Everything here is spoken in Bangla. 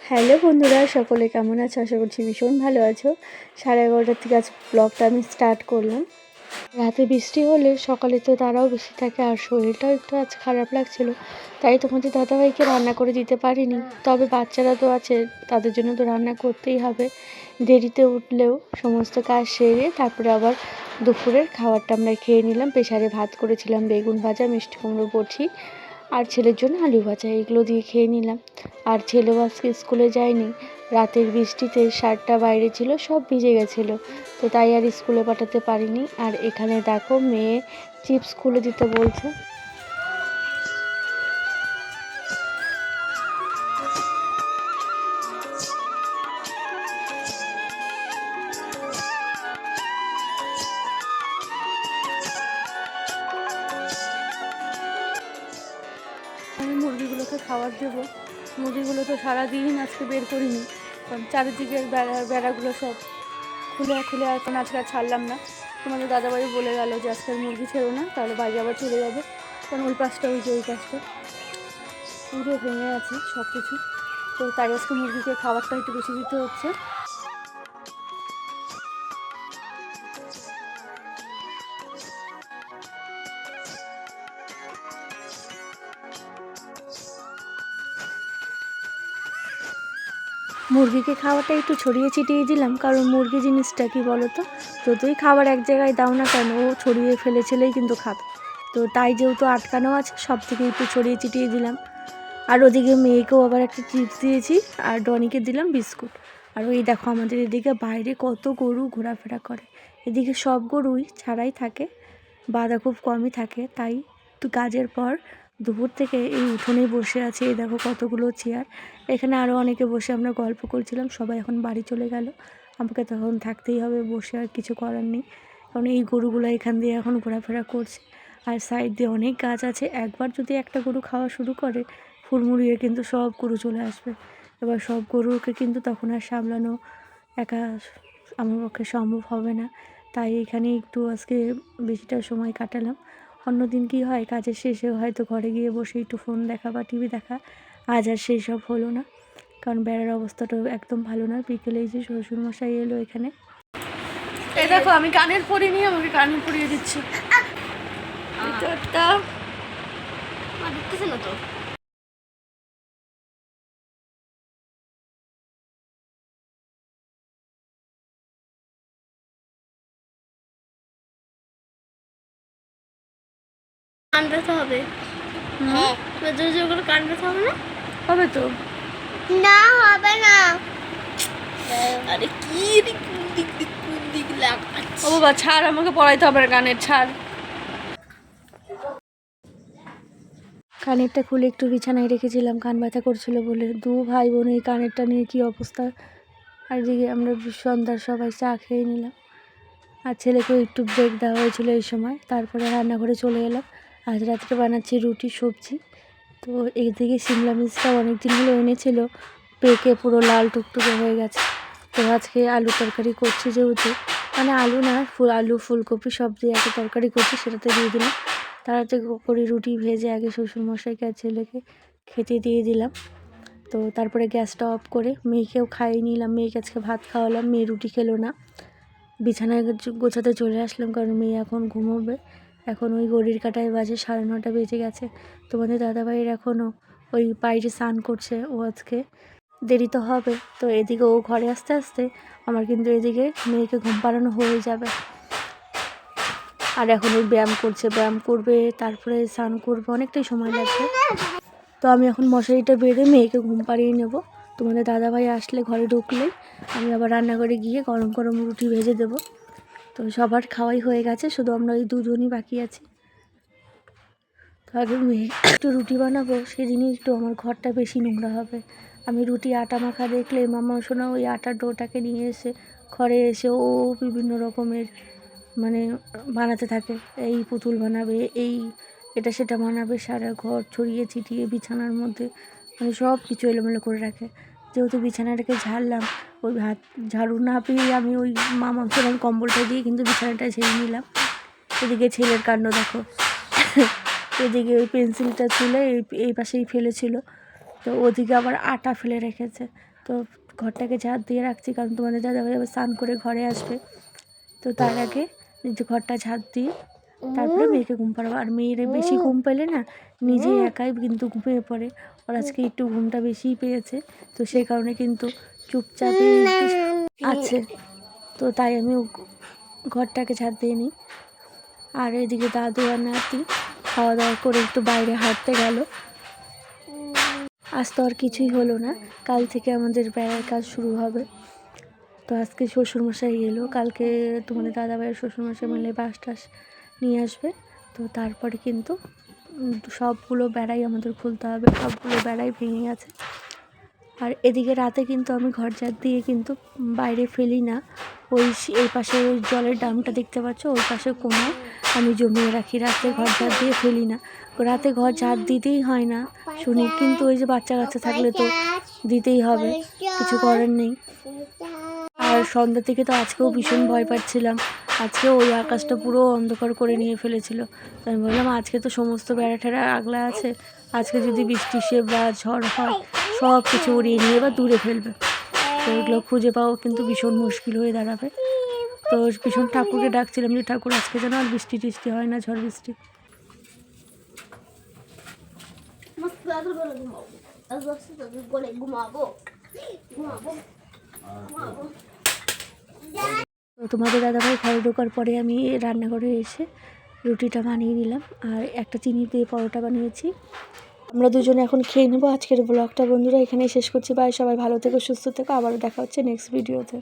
হ্যালো বন্ধুরা, সকলে কেমন আছো? আশা করছি ভীষণ ভালো আছো। 11:30টার থেকে আজ ব্লগটা আমি স্টার্ট করলাম। রাতে বৃষ্টি হলে সকালে তো তারাও বেশি থাকে, আর শরীরটাও একটু আজ খারাপ লাগছিল, তাই তোমাদের দাদাভাইকে রান্না করে দিতে পারিনি। তবে বাচ্চারা তো আছে, তাদের জন্য তো রান্না করতেই হবে। দেরিতে উঠলেও সমস্ত কাজ সেরে তারপরে আবার দুপুরের খাবারটা আমরা খেয়ে নিলাম। প্রেসারে ভাত করেছিলাম, বেগুন ভাজা, মিষ্টি কুমড়ো বটি আর ছেলের জন্য আলু ভাজা, এগুলো দিয়ে খেয়ে নিলাম। আর ছেলেও আজকে স্কুলে যায়নি, রাতের বৃষ্টিতে শার্টটা বাইরে ছিল, সব ভিজে গেছিলো, তো তাই আর স্কুলে পাঠাতে পারিনি। আর এখানে দেখো মেয়ে চিপস খুলে দিতে বলছে। আমি মুরগিগুলোকে খাবার দেবো। মুরগিগুলো তো সারাদিন আজকে বের করিনি, কারণ চারিদিকের বেড়াগুলো সব খুলে খুলে এখন আজকে আর ছাড়লাম না। তোমাদের দাদাবাড়ি বলে গেল যে আজকে মুরগি ছেড়ো না, তাহলে বাইরে আবার চলে যাবে। কারণ ওই পাশটা, ওই যে ওই পাশটা পুরো ভেঙে আছে সব কিছু, তো তাই আজকে মুরগিকে খাবারটা একটু বেশি দিতে হচ্ছে। মুরগিকে খাওয়াটা একটু ছড়িয়ে ছিটিয়ে দিলাম, কারণ মুরগি জিনিসটা কি বলো তো, যতই খাবার এক জায়গায় দাও না কেন, ও ছড়িয়ে ফেলেছিলেই কিন্তু খাবে। তো তাই যেহেতু আটকানো আছে, সব থেকে একটু ছড়িয়ে ছিটিয়ে দিলাম। আর ওদিকে মেয়েকেও আবার একটা চিপস দিয়েছি, আর ডনিকে দিলাম বিস্কুট। আর ওই দেখো আমাদের এদিকে বাইরে কত গরু ঘোরাফেরা করে। এদিকে সব গরুই ছাড়াই থাকে, বাঁধা খুব কমই থাকে। তাই তো কাজের পর দুপুর থেকে এই উঠোনেই বসে আছে। এই দেখো কতগুলো চেয়ার, এখানে আরও অনেকে বসে আমরা গল্প করছিলাম। সবাই এখন বাড়ি চলে গেল, আমাকে তখন থাকতেই হবে বসে, আর কিছু করার নেই। কারণ এই গরুগুলো এখান দিয়ে এখন ঘোরাফেরা করছে। আর সাইড দিয়ে অনেক গাছ আছে, একবার যদি একটা গরু খাওয়া শুরু করে হুড়মুড়িয়ে কিন্তু সব গরু চলে আসবে। এবার সব গরুকে কিন্তু তখন আর সামলানো একা আমার পক্ষে সম্ভব হবে না। তাই এখানে একটু আজকে বেশিটা সময় কাটালাম। অন্যদিন কি হয়, কাজের শেষে হয়তো ঘরে গিয়ে বসে একটু ফোন দেখা বা টিভি দেখা, আজ আর সেই সব হলো না, কারণ বেড়ার অবস্থাটাও একদম ভালো না। বিকেলে যে শ্বশুরমশাই এলো এখানে, এই দেখো আমি কানের পরিয়ে নিয়ে আমাকে কানের পরিয়ে দিচ্ছি। না তো কানতে হবে, হ্যাঁ জোরে জোরে করে কানতে হবে না? হবে তো না, হবে না। আরে কি রে, কোন দিক লাগাচ্ছিস? ও বাবা ছাড়, আমাকে পড়াইতে হবে না, গানের ছাড়। কানেরটা খুলে একটু বিছানায় রেখেছিলাম, কান ব্যথা করছিল বলে। দু ভাই বোন এই কানেরটা নিয়ে কী অবস্থা। আর এদিকে আমরা সন্ধ্যার সবাই চা খেয়ে নিলাম, আর ছেলেকেও একটু ব্রেক দেওয়া হয়েছিল এই সময়। তারপরে রান্নাঘরে চলে এলাম। আজ রাত্রে বানাচ্ছি রুটি সবজি। তো এইদিকে শিমলা মির্চটাও অনেক দিন হলো এনেছিল, পেকে পুরো লাল টুকটুকে হয়ে গেছে। তো আজকে আলু তরকারি করছি, যেহেতু মানে আলু না, আলু ফুলকপি সব দিয়ে একটা তরকারি করছি, সেটাতে দিয়ে দিলাম। তাড়াতাড়ি করে রুটি ভেজে আগে শ্বশুরমশাইকে আর ছেলেকে খেতে দিয়ে দিলাম। তো তারপরে গ্যাসটা অফ করে মেয়েকেও খাইয়ে নিলাম। মেয়েকে আজকে ভাত খাওয়ালাম, মেয়ে রুটি খেলো না। বিছানায় গোছাতে চলে আসলাম, কারণ মেয়ে এখন ঘুমোবে। এখন ওই ঘড়ির কাঁটায় বাজে 9:30 বেজে গেছে। তোমাদের দাদাভাইয়ের এখনও ওই বাইরে স্নান করছে, ও আজকে দেরি তো হবে। তো এদিকে ও ঘরে আসতে আসতে আমার কিন্তু এদিকে মেয়েকে ঘুম পাড়ানো হয়ে যাবে। আর এখন ওই ব্যায়াম করছে, ব্যায়াম করবে, তারপরে স্নান করবে, অনেকটাই সময় লাগবে। তো আমি এখন মশারিটা বেঁধে মেয়েকে ঘুম পাড়িয়ে নেব। তোমাদের দাদাভাই আসলে, ঘরে ঢুকলেই আমি আবার রান্নাঘরে গিয়ে গরম গরম রুটি ভেজে দেবো। তো সবার খাওয়াই হয়ে গেছে, শুধু আমরা ওই দুজনই বাকি আছি। তো আগে মেয়ে একটু রুটি বানাবো, সেদিনই একটু আমার ঘরটা বেশি নোংরা হবে। আমি রুটি আটা মাখা দেখলে মামা শোনা ওই আটার ডোটাকে নিয়ে এসে ঘরে এসে ও বিভিন্ন রকমের মানে বানাতে থাকে। এই পুতুল বানাবে, এই এটা সেটা বানাবে, সারা ঘর ছড়িয়ে ছিটিয়ে বিছানার মধ্যে মানে সব কিছু এলোমেলো করে রাখে। যেহেতু বিছানাটাকে ঝাড়লাম, ওই হাত ঝাড়ু না পেয়ে আমি ওই মামা সোনার কম্বলটা দিয়ে কিন্তু বিছানাটা ঝেড়ে নিলাম। এদিকে ছেলের কাণ্ড দেখো, এদিকে ওই পেন্সিলটা তুলে এই পাশেই ফেলেছিল, তো ওদিকে আবার আটা ফেলে রেখেছে। তো ঘরটাকে ঝাড় দিয়ে রাখছি, কারণ তোমাদের দাদাভাই আবার স্নান করে ঘরে আসবে। তো তার আগে যে ঘরটা ঝাড় দিয়ে তারপরে মেয়েকে ঘুম পাড়াবো। আর মেয়ের বেশি ঘুম পেলে না নিজে একাই কিন্তু ঘুমিয়ে পড়ে। ওর আজকে একটু ঘুমটা বেশিই পেয়েছে, তো সেই কারণে কিন্তু চুপচাপই আছে। তো তাই আমি ঘরটাকে ঝাড় দিয়ে নিই। আর এদিকে দাদু আর নাতি খাওয়া দাওয়া করে একটু বাইরে হাঁটতে গেল। আজ তো আর কিছুই হলো না, কাল থেকে আমাদের বেড়ার কাজ শুরু হবে। তো আজকে শ্বশুরমশাই এলো, কালকে তোমাদের দাদাভাইয়ের শ্বশুরমশাই মিলে বাঁশ টাস নিয়ে আসবে। তো তারপরে কিন্তু সবগুলো বেড়াই আমাদের খুলতে হবে, সবগুলো বেড়াই ভেঙে গেছে। আর এদিকে রাতে কিন্তু আমি ঘর ঝাড় দিয়ে কিন্তু বাইরে ফেলি না, এই পাশে জলের ড্রামটা দেখতে পাচ্ছ, ওই পাশে কোনায় আমি জমিয়ে রাখি। রাতে ঘর ঝাড় দিয়ে ফেলি না, রাতে ঘর ঝাড় দিতেই হয় না শুনি, কিন্তু ওই যে বাচ্চা কাচ্চা থাকলে তো দিতেই হবে, কিছু করার নেই। আর সন্ধ্যা থেকে তো আজকেও ভীষণ ভয় পাচ্ছিলাম, আজকে ওই আকাশটা পুরো অন্ধকার করে নিয়ে ফেলেছিল। তো আমি বললাম আজকে তো সমস্ত বেড়া টেড়া আগলা আছে, আজকে যদি বৃষ্টি সে বা ঝড় হয় সব কিছু উড়িয়ে নিয়ে বা দূরে ফেলবে। তো এগুলো খুঁজে পাওয়া কিন্তু ভীষণ মুশকিল হয়ে দাঁড়াবে। তো ভীষণ ঠাকুরকে ডাকছিলাম যে ঠাকুর আজকে যেন আর বৃষ্টি টিষ্টি হয় না, ঝড় বৃষ্টি। তো তোমাদের দাদাভাই ঘরে ঢোকার পরে আমি রান্নাঘরে এসে রুটিটা বানিয়ে নিলাম, আর একটা চিনি দিয়ে পরোটা বানিয়েছি। আমরা দুজনে এখন খেয়ে নেবো। আজকের ব্লগটা বন্ধুরা এখানেই শেষ করছি। বাই, সবাই ভালো থেকো, সুস্থ থেকো, আবারও দেখা হচ্ছে নেক্সট ভিডিওতে।